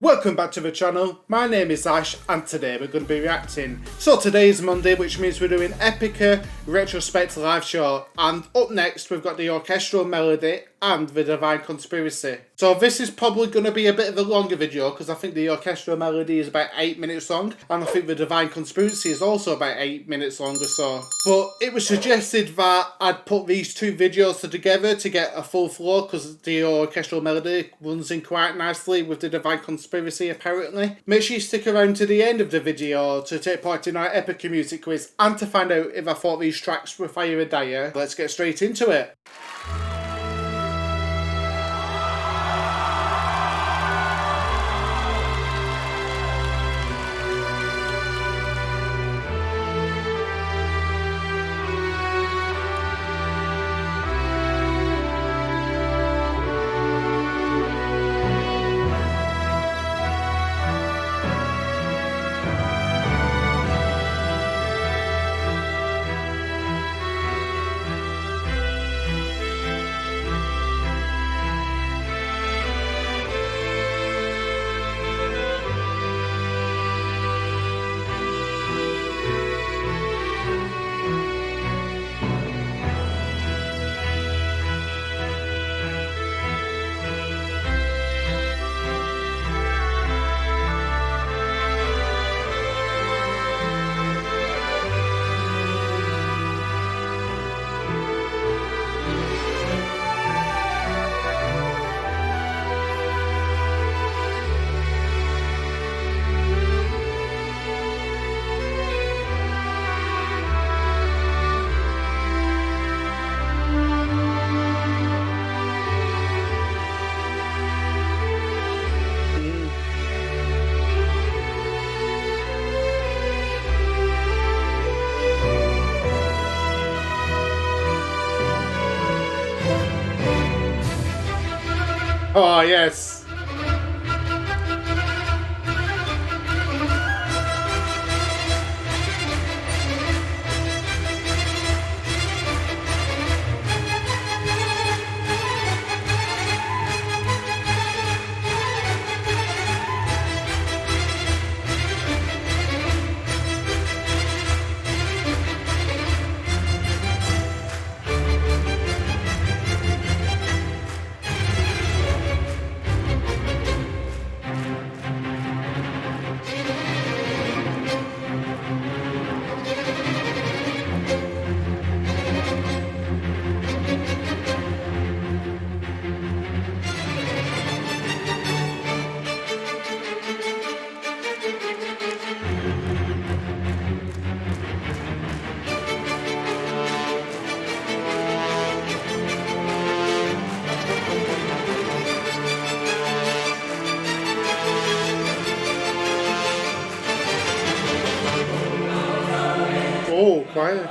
Welcome back to the channel, my name is Ash and today we're going to be reacting. So today is Monday, which means we're doing Epica Retrospect live show, and up next we've got the orchestral melody and the Divine Conspiracy. So this is probably going to be a bit of a longer video because I think the orchestral melody is about 8 minutes long and I think the Divine Conspiracy is also about 8 minutes long or so. But it was suggested that I'd put these two videos together to get a full flow because the orchestral melody runs in quite nicely with the Divine Conspiracy apparently. Make sure you stick around to the end of the video to take part in our Epica music quiz and to find out if I thought these tracks were fire or dire. Let's get straight into it. Oh yes. Oh, quiet.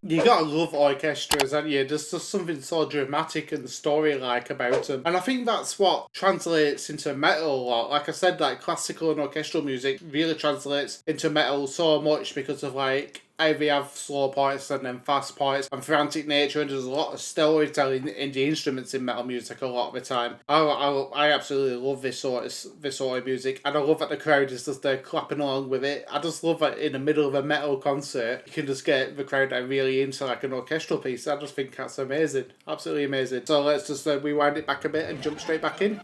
You gotta love orchestras, haven't you? There's just something so dramatic and story-like about them. And I think that's what translates into metal a lot. Like I said, like classical and orchestral music really translates into metal so much because of like how they have slow parts and then fast parts and frantic nature, and there's a lot of storytelling in the instruments in metal music a lot of the time. I absolutely love this sort of music, and I love that the crowd is just there clapping along with it. I just love that in the middle of a metal concert you can just get the crowd really into like an orchestral piece. I just think that's amazing, absolutely amazing. So let's just rewind it back a bit and jump straight back in.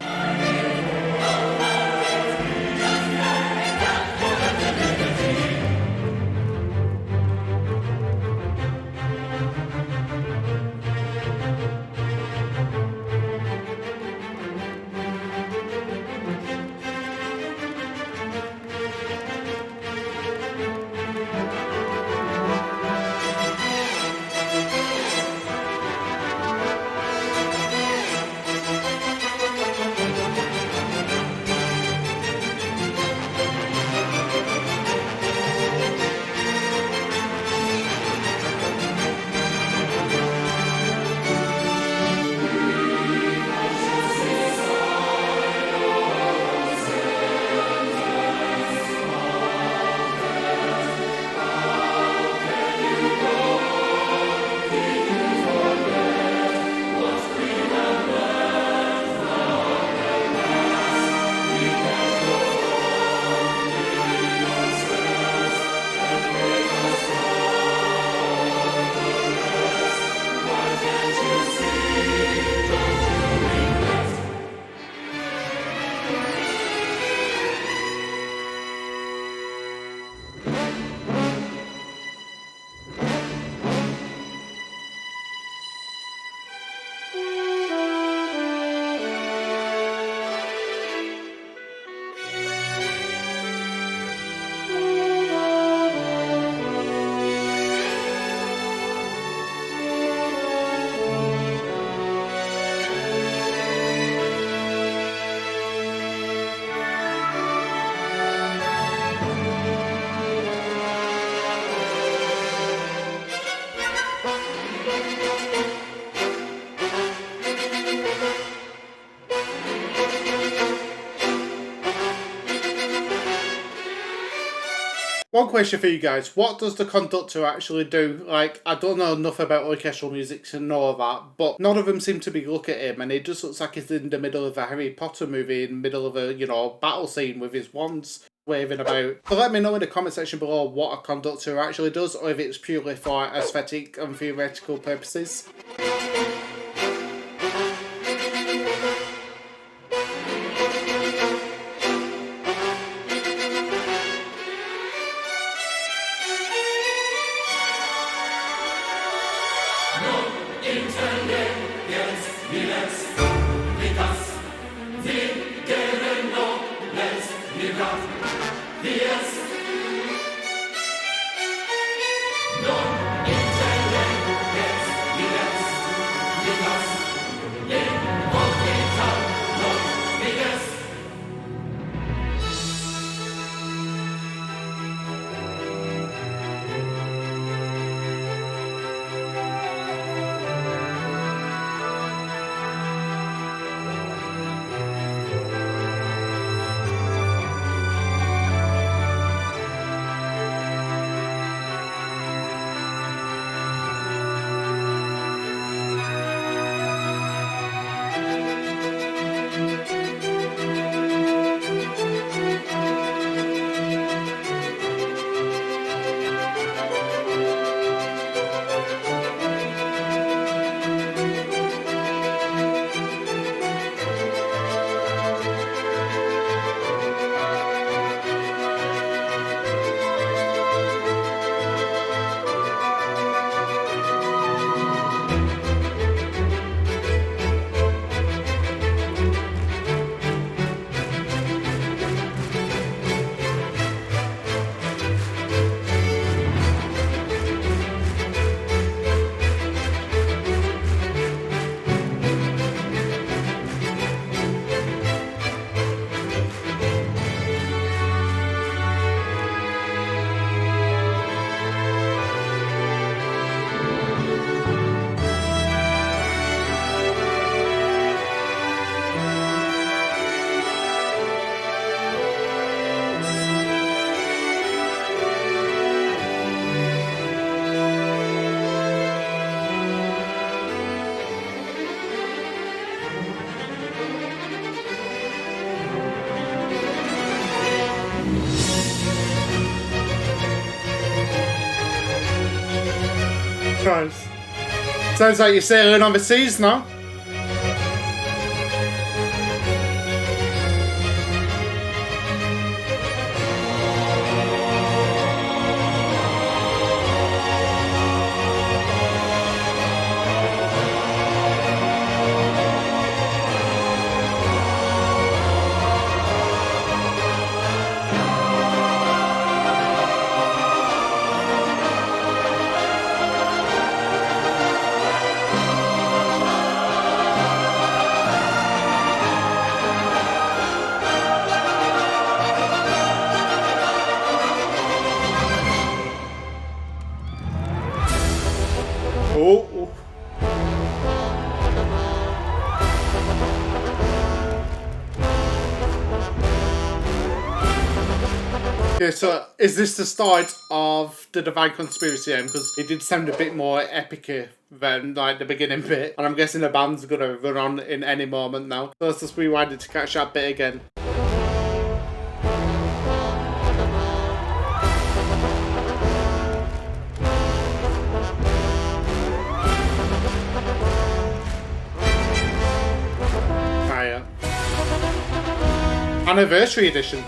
One question for you guys. What does the conductor actually do? Like, I don't know enough about orchestral music to know that, but none of them seem to be look at him, and he just looks like he's in the middle of a Harry Potter movie, in the middle of a, battle scene with his wands waving about. So let me know in the comment section below what a conductor actually does, or if it's purely for aesthetic and theoretical purposes. Christ. Sounds like you're sailing on the seas now. Oh. Okay, so is this the start of the Divine Conspiracy then? Because it did sound a bit more Epica than like the beginning bit. And I'm guessing the band's gonna run on in any moment now. So let's just rewind it to catch that bit again. Anniversary edition.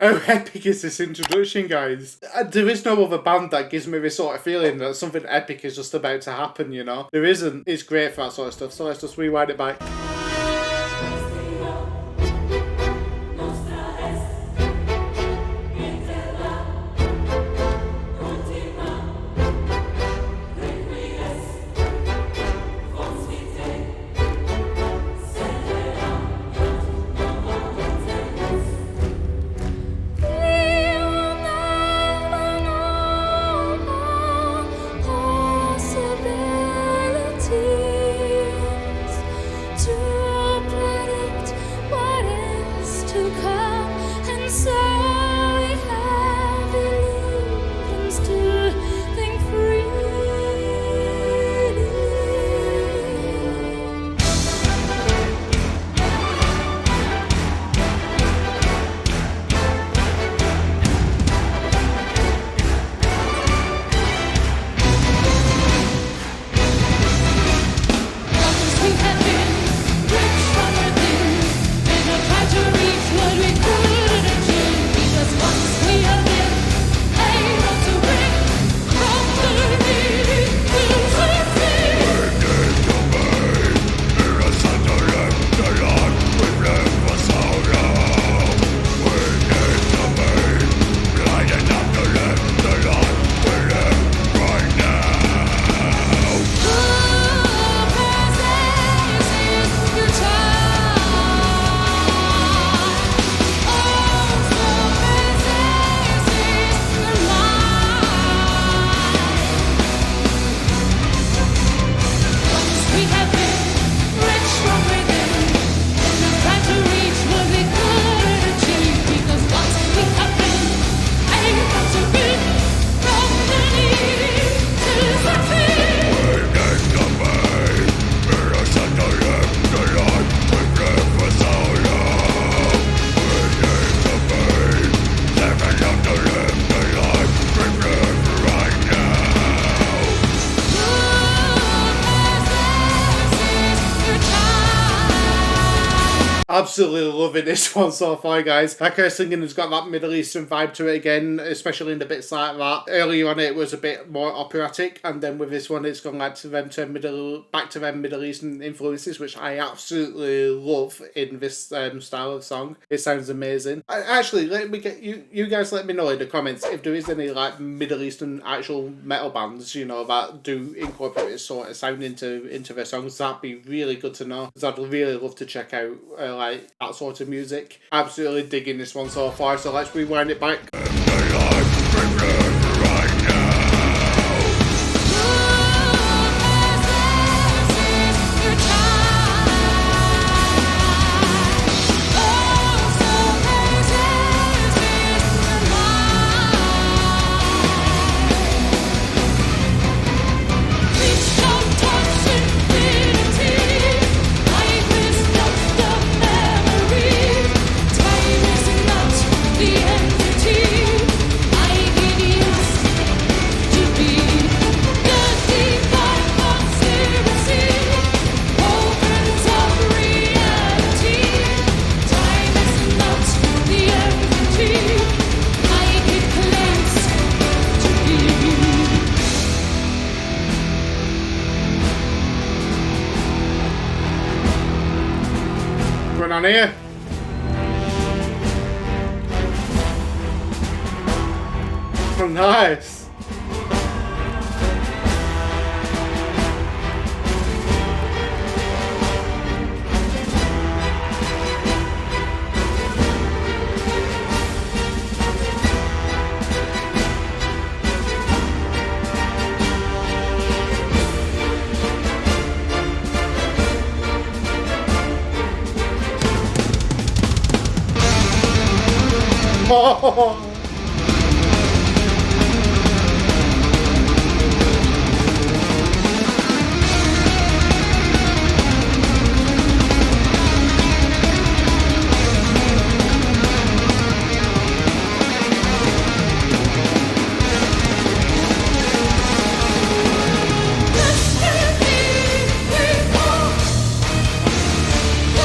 How epic is this introduction, guys? There is no other band that gives me this sort of feeling that something epic is just about to happen, you know? There isn't. It's great for that sort of stuff, so let's just rewind it back. Absolutely loving this one so far, guys. Like her singing has got that Middle Eastern vibe to it again, especially in the bits like that. Earlier on it was a bit more operatic, and then with this one it's gone back to them Middle Eastern influences, which I absolutely love in this style of song. It sounds amazing. Actually, let me get you guys let me know in the comments if there is any like Middle Eastern actual metal bands, you know, that do incorporate this sort of sound into their songs. That'd be really good to know, because I'd really love to check out like that sort of music. Absolutely digging this one so far, so let's rewind it back. On here. Oh, nice. Oh.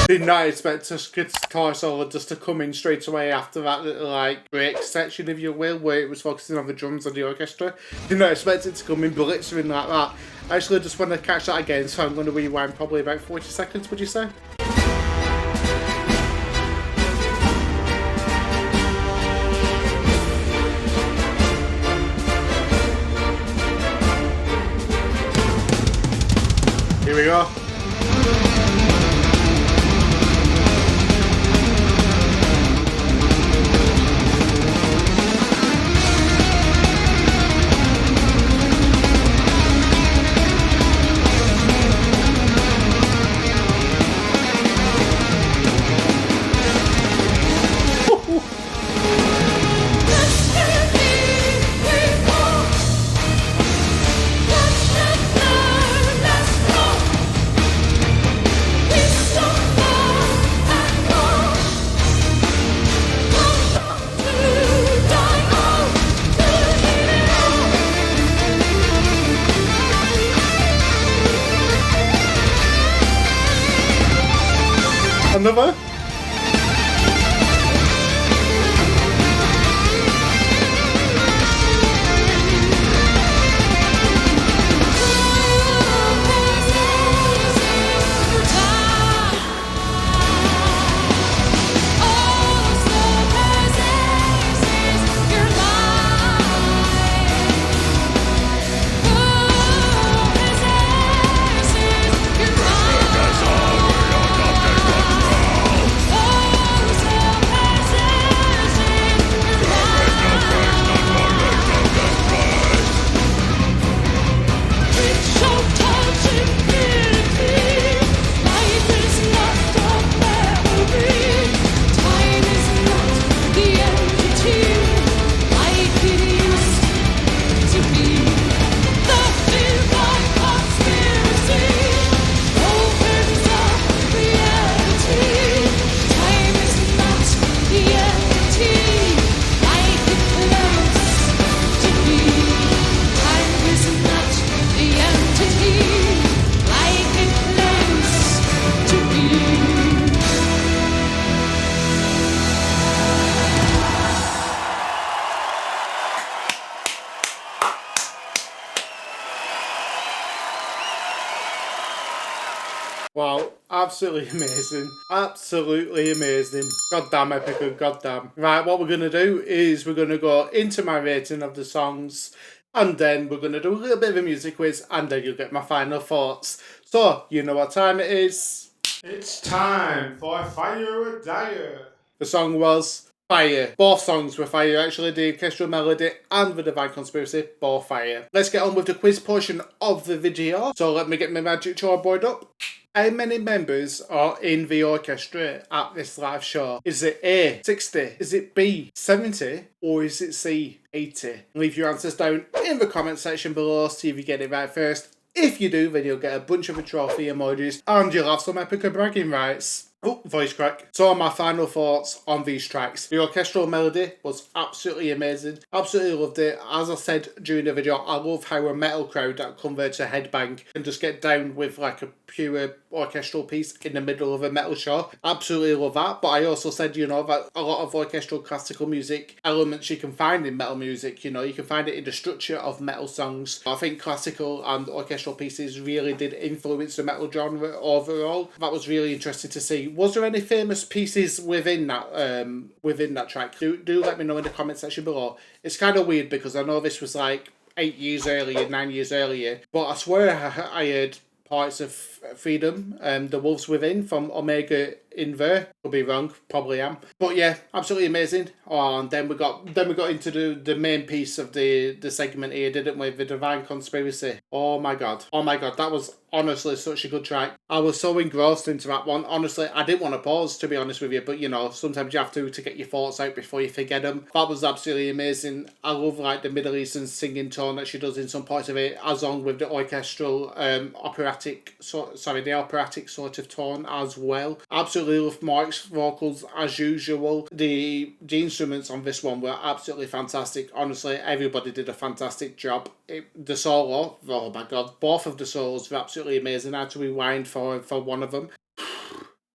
Did not expect a guitar solo just to come in straight away after that little like break section, if you will, where it was focusing on the drums and the orchestra. Did not expect it to come in blitzering like that. I actually just want to catch that again, so I'm going to rewind probably about 40 seconds, would you say? Here we go. Another? Wow, absolutely amazing. Absolutely amazing. God damn, Epica, god damn. Right, what we're going to do is we're going to go into my rating of the songs, and then we're going to do a little bit of a music quiz, and then you'll get my final thoughts. So, you know what time it is? It's time for Fire or Dire. The song was Fire. Both songs were fire, actually. The orchestral melody and the Divine Conspiracy, both fire. Let's get on with the quiz portion of the video. So let me get my magic chalkboard up. How many members are in the orchestra at this live show? Is it A, 60? Is it B, 70? Or is it C, 80? Leave your answers down in the comment section below, see if you get it right first. If you do, then you'll get a bunch of the trophy emojis and you'll have some Epica bragging rights. Oh, voice crack. So my final thoughts on these tracks. The orchestral melody was absolutely amazing. Absolutely loved it. As I said during the video, I love how a metal crowd that converts to headbang can just get down with like a pure orchestral piece in the middle of a metal show. Absolutely love that. But I also said, you know, that a lot of orchestral classical music elements you can find in metal music. You know, you can find it in the structure of metal songs. I think classical and orchestral pieces really did influence the metal genre overall. That was really interesting to see. Was there any famous pieces within that track? Do let me know in the comment section below. It's kind of weird because I know this was like 9 years earlier, but I swear I heard parts of Freedom, The Wolves Within from Omega in there. Could be wrong, probably am. But yeah, absolutely amazing. Oh, and then we got into the main piece of the segment here, didn't we? The Divine Conspiracy. Oh my god, that was honestly such a good track. I was so engrossed into that one. Honestly, I didn't want to pause, to be honest with you, but you know, sometimes you have to get your thoughts out before you forget them. That was absolutely amazing. I love like the Middle Eastern singing tone that she does in some parts of it, as long with the orchestral operatic sort of tone as well. Absolutely love Mark's vocals as usual. The instruments on this one were absolutely fantastic. Honestly, everybody did a fantastic job. The solo, oh my god, both of the solos were absolutely amazing. I had to rewind for one of them.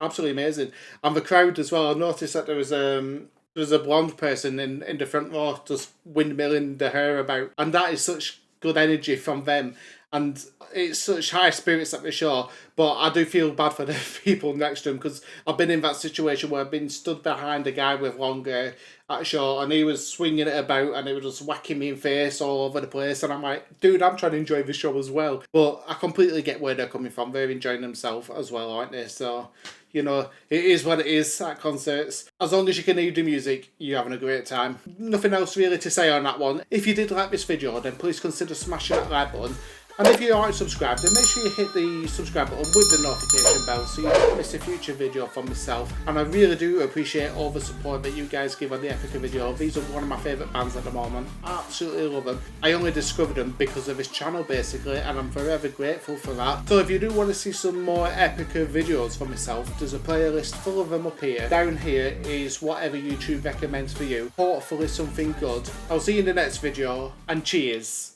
Absolutely amazing. And the crowd as well. I noticed that there was a blonde person in the front row just windmilling the hair about, and that is such good energy from them, and it's such high spirits at the show. But I do feel bad for the people next to him, because I've been in that situation where I've been stood behind a guy with long hair at a show, and he was swinging it about, and he was just whacking me in face all over the place, and I'm like, dude, I'm trying to enjoy the show as well. But I completely get where they're coming from. They're enjoying themselves as well, aren't they? So, you know, it is what it is at concerts. As long as you can hear the music, you're having a great time. Nothing else really to say on that one. If you did like this video, then please consider smashing that like button. And if you aren't subscribed, then make sure you hit the subscribe button with the notification bell so you don't miss a future video from myself. And I really do appreciate all the support that you guys give on the Epica video. These are one of my favourite bands at the moment. I absolutely love them. I only discovered them because of this channel basically, and I'm forever grateful for that. So if you do want to see some more Epica videos from myself, there's a playlist full of them up here. Down here is whatever YouTube recommends for you. Hopefully something good. I'll see you in the next video, and cheers.